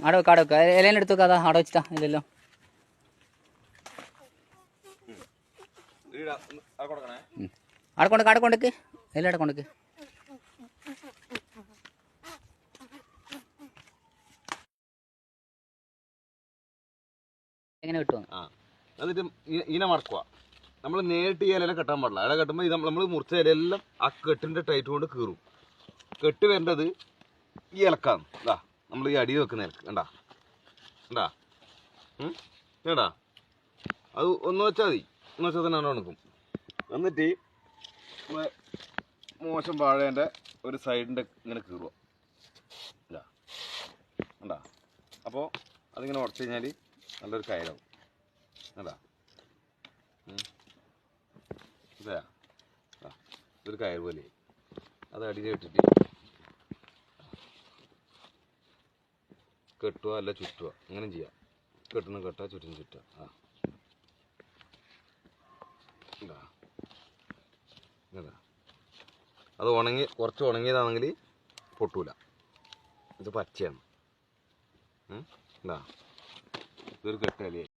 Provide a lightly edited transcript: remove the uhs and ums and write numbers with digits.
ആടെ വെക്കാം, ആടെ വെക്കാം. ഇലേനെ എടുത്ത് വെക്കാം. അതാ ആടെ വെച്ചിട്ടാ ഇല്ലല്ലോ. ആടെ കൊണ്ടക്ക്, ആടെ കൊണ്ടക്ക്, ഇല ആടെ കൊണ്ടക്ക്. എങ്ങനെ കിട്ടും? എന്നിട്ട് ഇങ്ങനെ മറക്കുക. നമ്മൾ നേരിട്ട് ഈ ഇല കെട്ടാൻ പാടില്ല. ഇല കെട്ടുമ്പോൾ ഇത് നമ്മൾ മുറിച്ച ഇലയെല്ലാം ആ കെട്ടിൻ്റെ ടൈറ്റ് കൊണ്ട് കീറും. കെട്ട് വരേണ്ടത് ഈ ഇലക്കാണ്. ഇതാ നമ്മൾ ഈ അടി വെക്കുന്ന ഇലക്ക് കണ്ടാ കണ്ടാ കേടാ. അത് ഒന്ന് വെച്ചാൽ മതി. ഒന്ന് വെച്ചാൽ തന്നെ അവിടെ ഉണക്കും. എന്നിട്ട് മോശം വാഴേൻ്റെ ഒരു സൈഡിൻ്റെ ഇങ്ങനെ കീറുക. ഇതാ കണ്ടാ. അപ്പോൾ അതിങ്ങനെ ഉടച്ചു കഴിഞ്ഞാൽ നല്ലൊരു കയറാവും. അതാ ഇതാ ഇതൊരു കയർ പോലെ അത് അടിയിൽ ഇട്ടിട്ട് കെട്ടുക അല്ല ചുറ്റുക. അങ്ങനെ ചെയ്യാം. കെട്ടുന്ന കെട്ടുക, ചുറ്റുന്ന ചുറ്റുക. ഇതാ ഇതാ അത് ഉണങ്ങി കുറച്ച് ഉണങ്ങിയതാണെങ്കിൽ പൊട്ടൂല. ഇത് പച്ചയാണ്. ഇതാ ഇതൊരു കെട്ടലേ.